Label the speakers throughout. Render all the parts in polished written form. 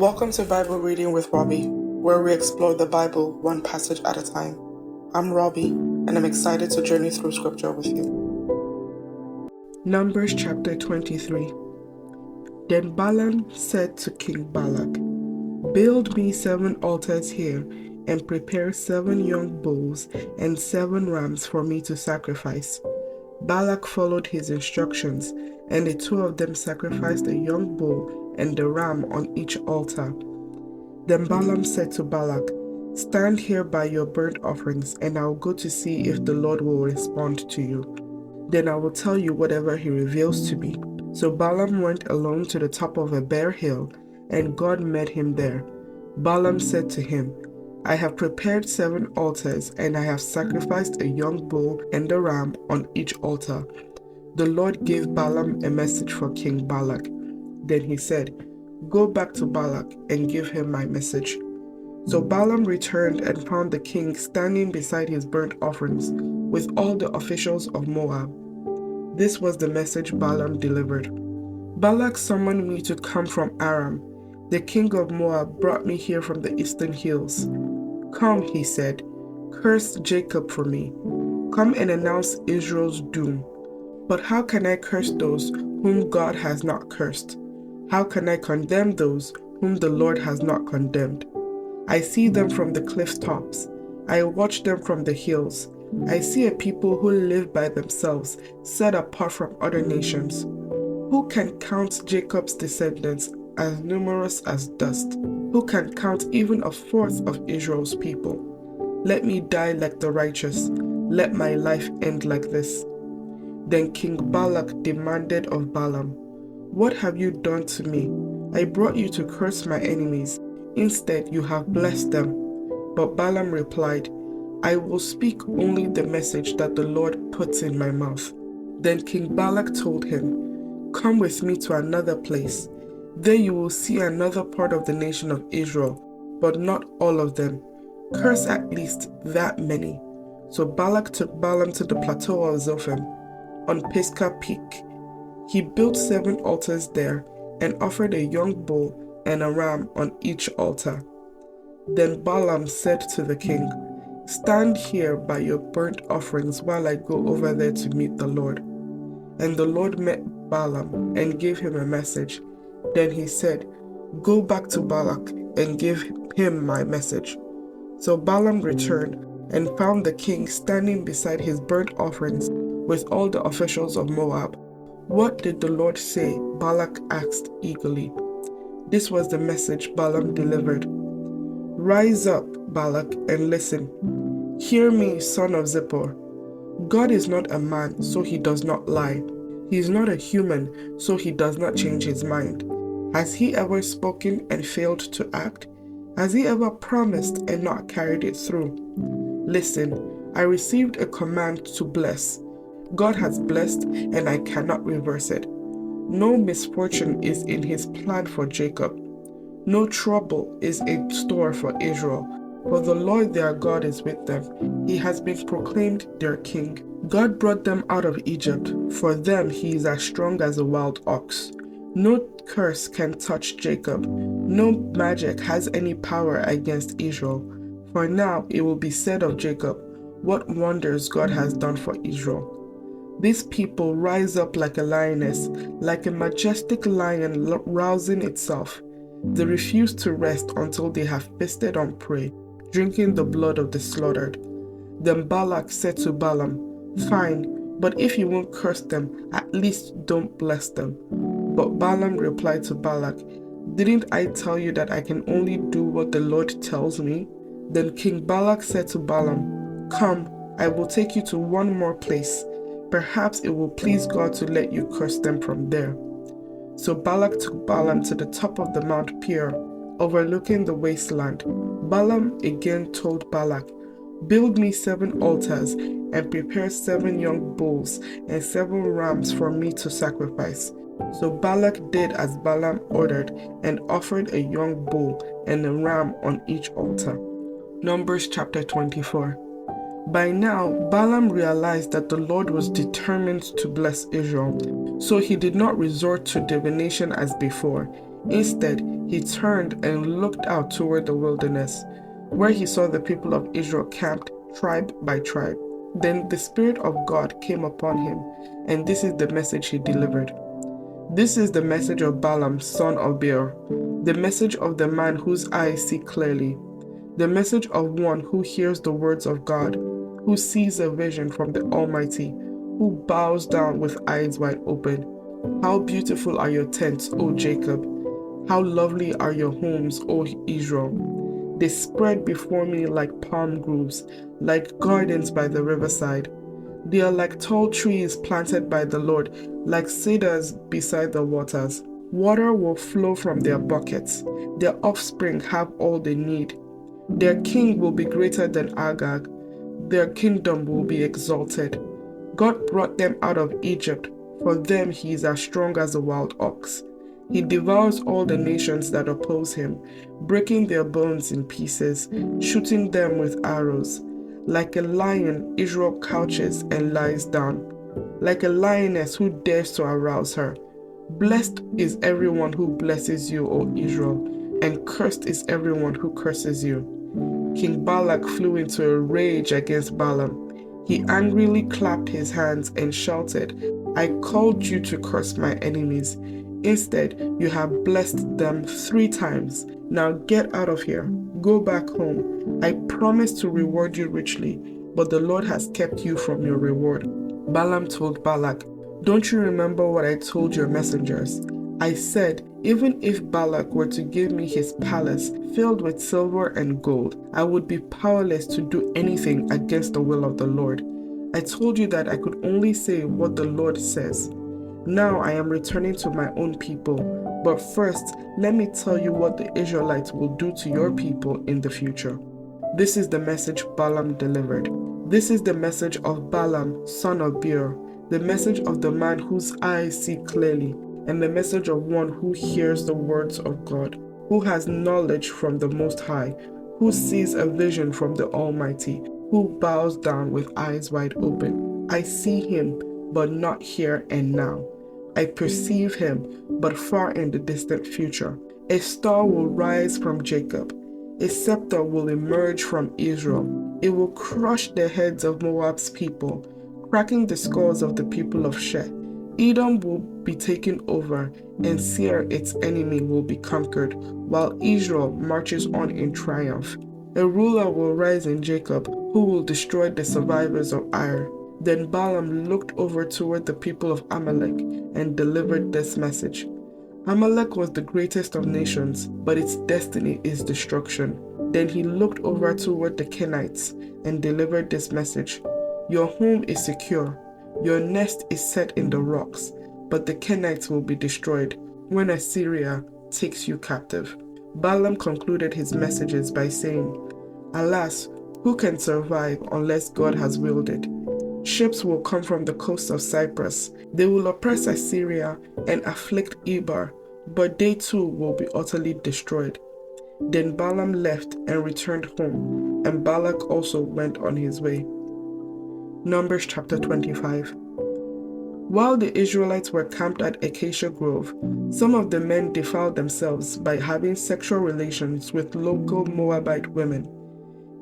Speaker 1: Welcome to Bible Reading with Robbie, where we explore the Bible one passage at a time. I'm Robbie, and I'm excited to journey through scripture with you. Numbers chapter 23. Then Balaam said to King Balak, "Build me 7 altars here, and prepare 7 young bulls and 7 rams for me to sacrifice." Balak followed his instructions, and the 2 of them sacrificed a young bull and a ram on each altar. Then Balaam said to Balak, "Stand here by your burnt offerings, and I will go to see if the Lord will respond to you. Then I will tell you whatever he reveals to me." So Balaam went alone to the top of a bare hill, and God met him there. Balaam said to him, "I have prepared 7 altars, and I have sacrificed a young bull and a ram on each altar." The Lord gave Balaam a message for King Balak. Then he said, "Go back to Balak and give him my message." So Balaam returned and found the king standing beside his burnt offerings with all the officials of Moab. This was the message Balaam delivered. "Balak summoned me to come from Aram. The king of Moab brought me here from the eastern hills. 'Come,' he said, 'curse Jacob for me. Come and announce Israel's doom.' But how can I curse those whom God has not cursed? How can I condemn those whom the Lord has not condemned? I see them from the cliff tops. I watch them from the hills. I see a people who live by themselves, set apart from other nations. Who can count Jacob's descendants as numerous as dust? Who can count even a fourth of Israel's people? Let me die like the righteous. Let my life end like this." Then King Balak demanded of Balaam, "What have you done to me? I brought you to curse my enemies. Instead, you have blessed them." But Balaam replied, "I will speak only the message that the Lord puts in my mouth." Then King Balak told him, "Come with me to another place. There you will see another part of the nation of Israel, but not all of them. Curse at least that many." So Balak took Balaam to the plateau of Zophim on Pisgah Peak. He built 7 altars there and offered a young bull and a ram on each altar. Then Balaam said to the king, "Stand here by your burnt offerings while I go over there to meet the Lord." And the Lord met Balaam and gave him a message. Then he said, "Go back to Balak and give him my message." So Balaam returned and found the king standing beside his burnt offerings with all the officials of Moab. "What did the Lord say?" Balak asked eagerly. This was the message Balaam delivered. "Rise up, Balak, and listen. Hear me, son of Zippor. God is not a man, so he does not lie. He is not a human, so he does not change his mind. Has he ever spoken and failed to act? Has he ever promised and not carried it through? Listen, I received a command to bless. God has blessed, and I cannot reverse it. No misfortune is in his plan for Jacob. No trouble is in store for Israel. For the Lord their God is with them. He has been proclaimed their king. God brought them out of Egypt. For them he is as strong as a wild ox. No curse can touch Jacob. No magic has any power against Israel. For now it will be said of Jacob, what wonders God has done for Israel. These people rise up like a lioness, like a majestic lion rousing itself. They refuse to rest until they have feasted on prey, drinking the blood of the slaughtered." Then Balak said to Balaam, "Fine, but if you won't curse them, at least don't bless them." But Balaam replied to Balak, "Didn't I tell you that I can only do what the Lord tells me?" Then King Balak said to Balaam, "Come, I will take you to one more place. Perhaps it will please God to let you curse them from there." So Balak took Balaam to the top of the Mount Peor, overlooking the wasteland. Balaam again told Balak, "Build me 7 altars and prepare 7 young bulls and 7 rams for me to sacrifice." So Balak did as Balaam ordered and offered a young bull and a ram on each altar. Numbers chapter 24. By now, Balaam realized that the Lord was determined to bless Israel, so he did not resort to divination as before. Instead, he turned and looked out toward the wilderness, where he saw the people of Israel camped tribe by tribe. Then the Spirit of God came upon him, and this is the message he delivered. This is the message of Balaam, son of Beor, the message of the man whose eyes see clearly, the message of one who hears the words of God, who sees a vision from the Almighty, who bows down with eyes wide open. How beautiful are your tents, O Jacob! How lovely are your homes, O Israel! They spread before me like palm groves, like gardens by the riverside. They are like tall trees planted by the Lord, like cedars beside the waters. Water will flow from their buckets. Their offspring have all they need. Their king will be greater than Agag. Their kingdom will be exalted. God brought them out of Egypt. For them he is as strong as a wild ox. He devours all the nations that oppose him, breaking their bones in pieces, shooting them with arrows. Like a lion, Israel couches and lies down, like a lioness who dares to arouse her. Blessed is everyone who blesses you, O Israel, and cursed is everyone who curses you. King Balak flew into a rage against Balaam. He angrily clapped his hands and shouted, I called you to curse my enemies. Instead, you have blessed them 3 times. Now get out of here. Go back home. I promised to reward you richly, but the Lord has kept you from your reward. Balaam told Balak, Don't you remember what I told your messengers? I said, even if Balak were to give me his palace filled with silver and gold, I would be powerless to do anything against the will of the Lord. I told you that I could only say what the Lord says. Now I am returning to my own people, but first let me tell you what the Israelites will do to your people in the future. This is the message Balaam delivered. This is the message of Balaam, son of Beor, the message of the man whose eyes see clearly, and the message of one who hears the words of God, who has knowledge from the Most High, who sees a vision from the Almighty, who bows down with eyes wide open. I see him, but not here and now. I perceive him, but far in the distant future. A star will rise from Jacob. A scepter will emerge from Israel. It will crush the heads of Moab's people, cracking the skulls of the people of Sheth. Edom will be taken over, and Seir, its enemy, will be conquered, while Israel marches on in triumph. A ruler will rise in Jacob, who will destroy the survivors of Ar. Then Balaam looked over toward the people of Amalek and delivered this message. Amalek was the greatest of nations, but its destiny is destruction. Then he looked over toward the Kenites and delivered this message. Your home is secure. Your nest is set in the rocks, but the Kenites will be destroyed when Assyria takes you captive. Balaam concluded his messages by saying, Alas, who can survive unless God has willed it? Ships will come from the coast of Cyprus. They will oppress Assyria and afflict Eber, but they too will be utterly destroyed. Then Balaam left and returned home, and Balak also went on his way. Numbers chapter 25. While the Israelites were camped at Acacia Grove, some of the men defiled themselves by having sexual relations with local Moabite women.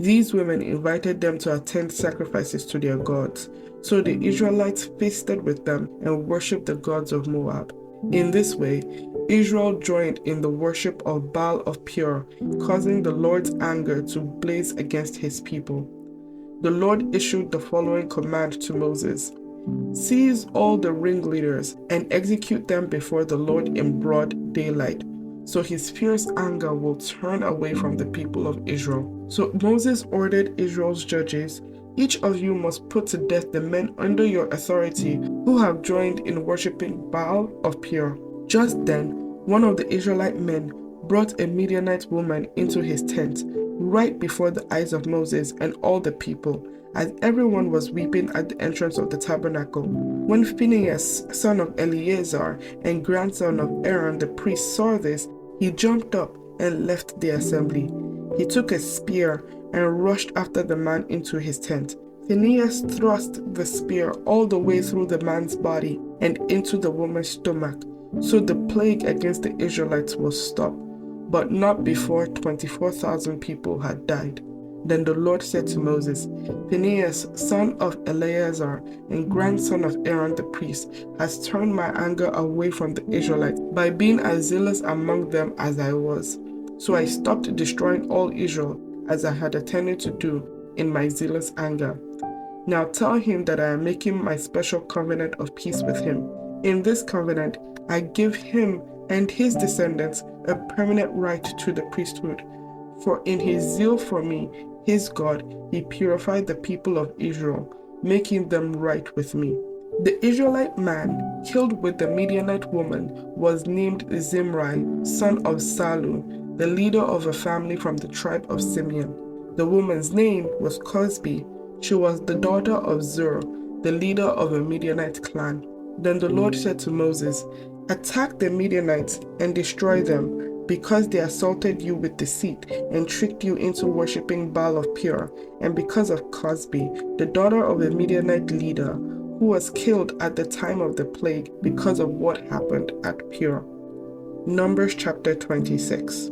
Speaker 1: These women invited them to attend sacrifices to their gods, so the Israelites feasted with them and worshipped the gods of Moab. In this way, Israel joined in the worship of Baal of Peor, causing the Lord's anger to blaze against his people. The Lord issued the following command to Moses: Seize all the ringleaders and execute them before the Lord in broad daylight, so his fierce anger will turn away from the people of Israel. So Moses ordered Israel's judges, Each of you must put to death the men under your authority who have joined in worshiping Baal of Peor. Just then, one of the Israelite men brought a Midianite woman into his tent, right before the eyes of Moses and all the people, as everyone was weeping at the entrance of the tabernacle. When Phinehas, son of Eleazar and grandson of Aaron the priest, saw this, he jumped up and left the assembly. He took a spear and rushed after the man into his tent. Phinehas thrust the spear all the way through the man's body and into the woman's stomach. So the plague against the Israelites was stopped, but not before 24,000 people had died. Then the Lord said to Moses, Phinehas, son of Eleazar and grandson of Aaron the priest, has turned my anger away from the Israelites by being as zealous among them as I was. So I stopped destroying all Israel as I had intended to do in my zealous anger. Now tell him that I am making my special covenant of peace with him. In this covenant, I give him and his descendants a permanent right to the priesthood. For in his zeal for me, his God, he purified the people of Israel, making them right with me. The Israelite man killed with the Midianite woman was named Zimri, son of Salu, the leader of a family from the tribe of Simeon. The woman's name was Cosbi. She was the daughter of Zur, the leader of a Midianite clan. Then the Lord said to Moses, Attack the Midianites and destroy them, because they assaulted you with deceit and tricked you into worshipping Baal of Peor, and because of Cosbi, the daughter of a Midianite leader, who was killed at the time of the plague because of what happened at Peor. Numbers chapter 26.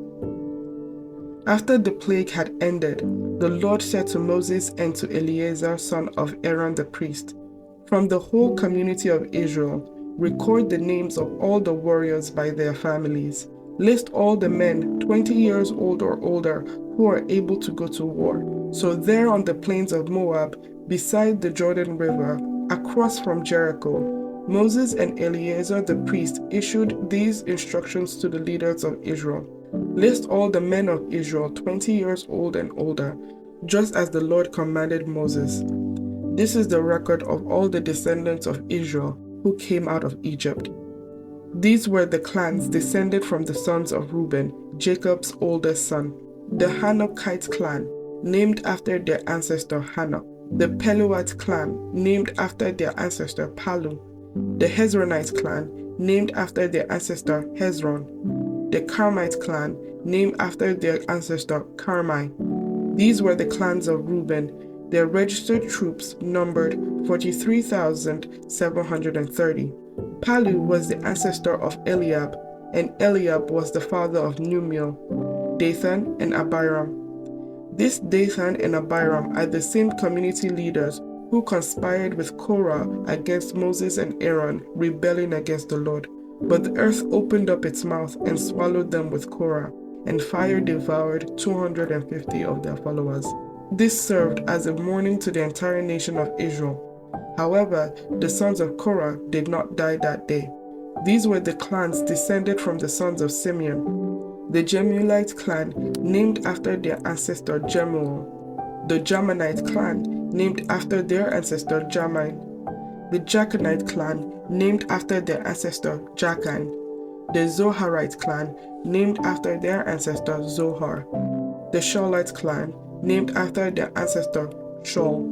Speaker 1: After the plague had ended, the Lord said to Moses and to Eleazar, son of Aaron the priest, From the whole community of Israel, record the names of all the warriors by their families. List all the men 20 years old or older who are able to go to war. So there on the plains of Moab, beside the Jordan River, across from Jericho, Moses and Eleazar the priest issued these instructions to the leaders of Israel. List all the men of Israel 20 years old and older, just as the Lord commanded Moses. This is the record of all the descendants of Israel who came out of Egypt. These were the clans descended from the sons of Reuben, Jacob's oldest son. The Hanokite clan, named after their ancestor Hanok. The Peluite clan, named after their ancestor Palu. The Hezronite clan, named after their ancestor Hezron. The Carmite clan, named after their ancestor Carmi. These were the clans of Reuben. Their registered troops numbered 43,730. Palu was the ancestor of Eliab, and Eliab was the father of Numiel, Dathan, and Abiram. This Dathan and Abiram are the same community leaders who conspired with Korah against Moses and Aaron, rebelling against the Lord. But the earth opened up its mouth and swallowed them with Korah, and fire devoured 250 of their followers. This served as a warning to the entire nation of Israel. However, the sons of Korah did not die that day. These were the clans descended from the sons of Simeon. The Jemuelite clan, named after their ancestor Jemuel. The Jaminite clan, named after their ancestor Jamin. The Jachinite clan, named after their ancestor Jachin. The Zoharite clan, named after their ancestor Zohar. The Shaulite clan, named after their ancestor Shaul.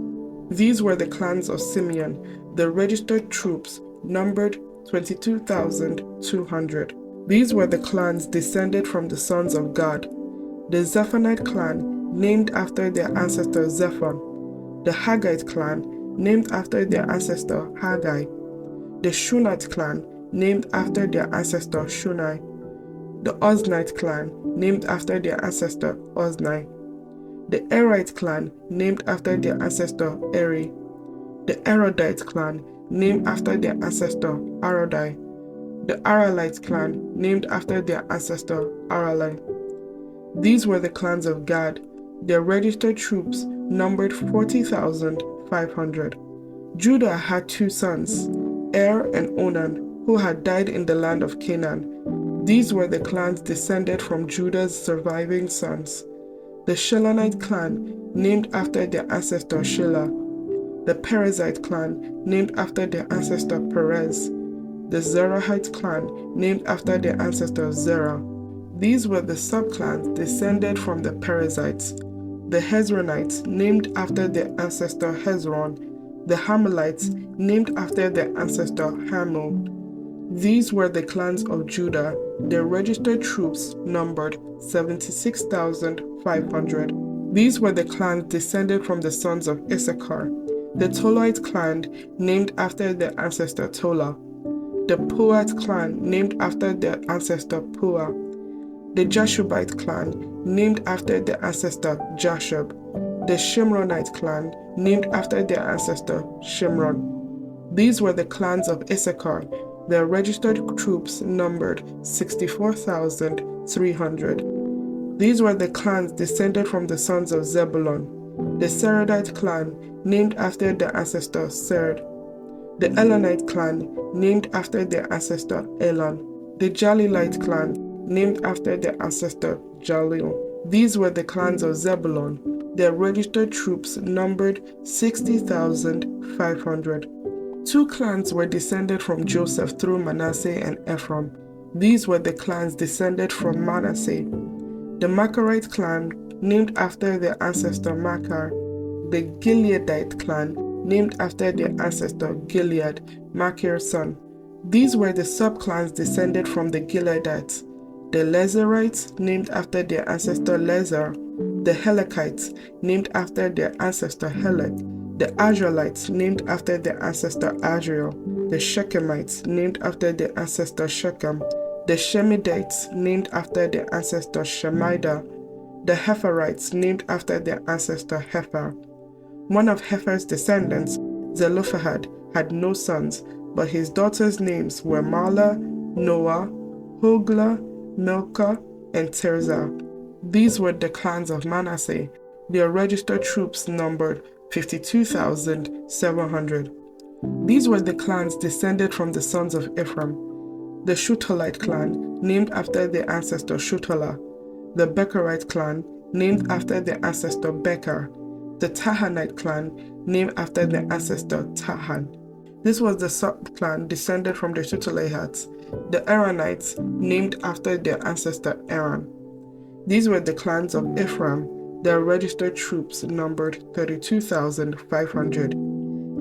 Speaker 1: These were the clans of Simeon. The registered troops numbered 22,200. These were the clans descended from the sons of Gad. The Zephonite clan, named after their ancestor Zephon. The Haggite clan, named after their ancestor Haggai. The Shunite clan, named after their ancestor Shunai. The Oznite clan, named after their ancestor Ozni. The Erite clan, named after their ancestor Eri. The Arodite clan, named after their ancestor Arodai. The Aralite clan, named after their ancestor Aralai. These were the clans of Gad. Their registered troops numbered 40,500. Judah had two sons, Er and Onan, who had died in the land of Canaan. These were the clans descended from Judah's surviving sons. The Shilonite clan, named after their ancestor Shelah. The Perizzite clan, named after their ancestor Perez. The Zerahite clan, named after their ancestor Zerah. These were the subclans descended from the Perizzites. The Hezronites, named after their ancestor Hezron. The Hamalites, named after their ancestor Hamul. These were the clans of Judah. Their registered troops numbered 76,500. These were the clans descended from the sons of Issachar. The Tolite clan, named after their ancestor Tola. the Puat clan, named after their ancestor Pua, the Jashubite clan, named after their ancestor Jashub, the Shimronite clan, named after their ancestor Shimron. These were the clans of Issachar. Their registered troops numbered 64,300. These were the clans descended from the sons of Zebulun, the Seredite clan, named after their ancestor Sered, the Elonite clan, named after their ancestor Elon, the Jalilite clan, named after their ancestor Jalil. These were the clans of Zebulun. Their registered troops numbered 60,500. 2 clans were descended from Joseph through Manasseh and Ephraim. These were the clans descended from Manasseh: the Machirite clan, named after their ancestor Machir, the Gileadite clan, named after their ancestor Gilead, Machir's son. These were the subclans descended from the Gileadites: the Lezerites, named after their ancestor Lezer, the Helekites, named after their ancestor Helek, the Azraelites, named after their ancestor Azrael, the Shechemites, named after their ancestor Shechem, the Shemidites, named after their ancestor Shemida, the Hepherites, named after their ancestor Hepher. One of Hepher's descendants, Zelophehad, had no sons, but his daughters' names were Mahlah, Noah, Hoglah, Milcah, and Tirzah. These were the clans of Manasseh. Their registered troops numbered 52,700. These were the clans descended from the sons of Ephraim: the Shuthalite clan, named after their ancestor Shuthalah, the Becherite clan, named after their ancestor Becher, the Tahanite clan, named after their ancestor Tahan. This was the subclan descended from the Shuthalahites, the Aaronites, named after their ancestor Aaron. These were the clans of Ephraim. Their registered troops numbered 32,500.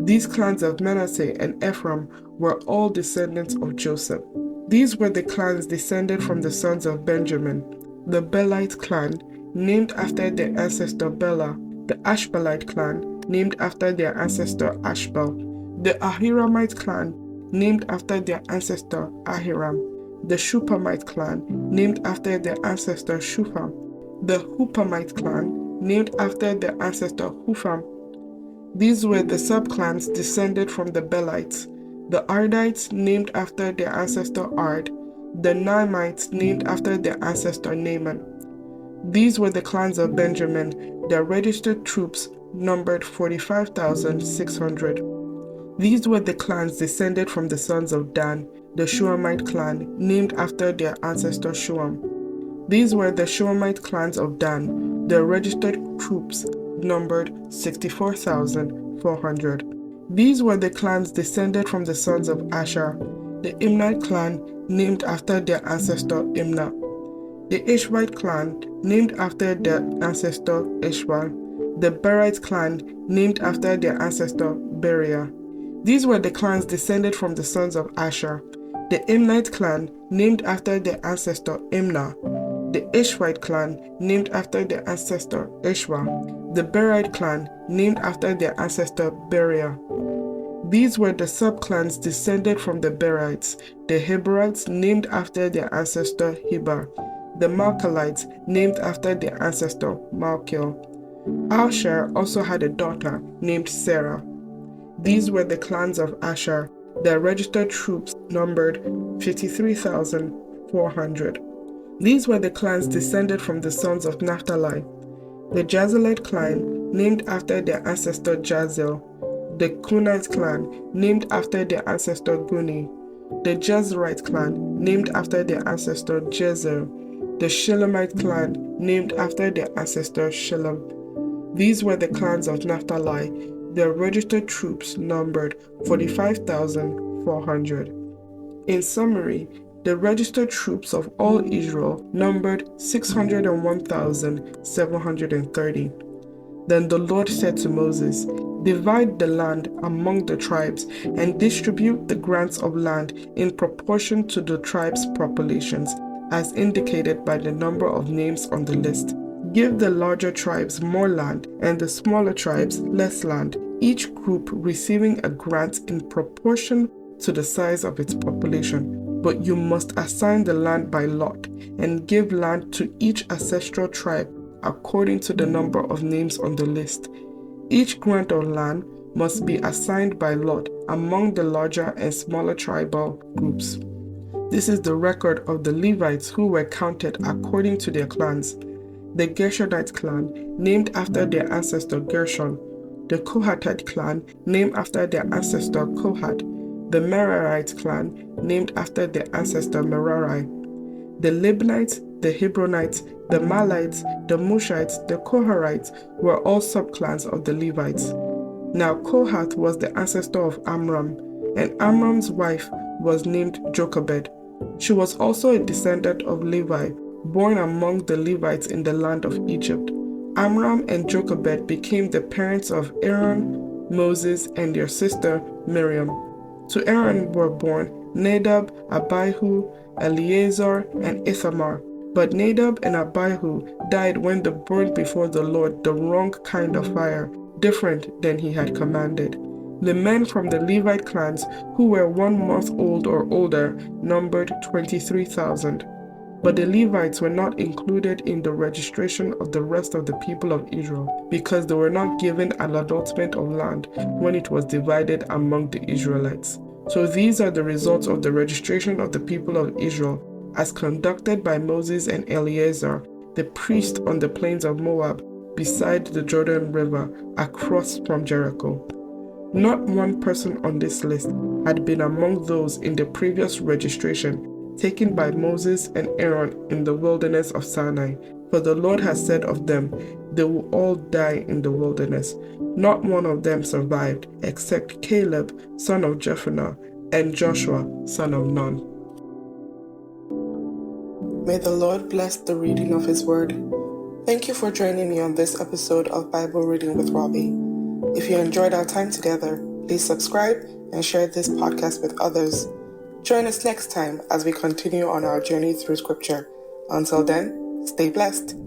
Speaker 1: These clans of Manasseh and Ephraim were all descendants of Joseph. These were the clans descended from the sons of Benjamin: the Belite clan, named after their ancestor Bela, the Ashbelite clan, named after their ancestor Ashbel, the Ahiramite clan, named after their ancestor Ahiram, the Shupamite clan, named after their ancestor Shupam, the Hupamite clan, named after their ancestor Hupam. These were the subclans descended from the Belites: the Ardites, named after their ancestor Ard, the Naamites, named after their ancestor Naaman. These were the clans of Benjamin. Their registered troops numbered 45,600. These were the clans descended from the sons of Dan: the Shuamite clan, named after their ancestor Shuam. These were the Shuamite clans of Dan. Their registered troops numbered 64,400. These were the clans descended from the sons of Asher: the Imnite clan, named after their ancestor Imnah, the Ishvite clan, named after their ancestor Ishva, the Berite clan, named after their ancestor Beriah. These were the clans descended from the sons of Asher: the Imnite clan, named after their ancestor Imnah, the Ishvite clan, named after their ancestor Ishva, the Berite clan, named after their ancestor Beriah. These were the subclans descended from the Berites: the Heberites, named after their ancestor Heber, the Malchalites, named after their ancestor Malchil. Asher also had a daughter named Sarah. These were the clans of Asher. Their registered troops numbered 53,400. These were the clans descended from the sons of Naphtali: the Jazilite clan, named after their ancestor Jazel, the Kunite clan, named after their ancestor Guni, the Jezreelite clan, named after their ancestor Jezer, the Shilamite clan, named after their ancestor Shillam. These were the clans of Naphtali. Their registered troops numbered 45,400. In summary, the registered troops of all Israel numbered 601,730. Then the Lord said to Moses, "Divide the land among the tribes and distribute the grants of land in proportion to the tribes' populations, as indicated by the number of names on the list. Give the larger tribes more land and the smaller tribes less land, each group receiving a grant in proportion to the size of its population, but you must assign the land by lot and give land to each ancestral tribe according to the number of names on the list. Each grant of land must be assigned by lot among the larger and smaller tribal groups. This is the record of the Levites who were counted according to their clans. The Gershonite clan, named after their ancestor Gershon. The Kohathite clan, named after their ancestor Kohath. The Merarite clan, named after their ancestor Merari. The Libnites, the Hebronites, the Malites, the Mushites, the Koharites were all subclans of the Levites. Now Kohath was the ancestor of Amram, and Amram's wife was named Jochebed. She was also a descendant of Levi, born among the Levites in the land of Egypt. Amram and Jochebed became the parents of Aaron, Moses, and their sister Miriam. To Aaron were born Nadab, Abihu, Eleazar, and Ithamar. But Nadab and Abihu died when they burned before the Lord the wrong kind of fire, different than he had commanded. The men from the Levite clans who were 1 month old or older numbered 23,000. But the Levites were not included in the registration of the rest of the people of Israel, because they were not given an allotment of land when it was divided among the Israelites. So these are the results of the registration of the people of Israel, as conducted by Moses and Eleazar, the priest on the plains of Moab, beside the Jordan River, across from Jericho. Not one person on this list had been among those in the previous registration taken by Moses and Aaron in the wilderness of Sinai, for the Lord has said of them, they will all die in the wilderness. Not one of them survived, except Caleb, son of Jephunneh, and Joshua, son of Nun. May the Lord bless the reading of His Word. Thank you for joining me on this episode of Bible Reading with Robbie. If you enjoyed our time together, please subscribe and share this podcast with others. Join us next time as we continue on our journey through Scripture. Until then, stay blessed.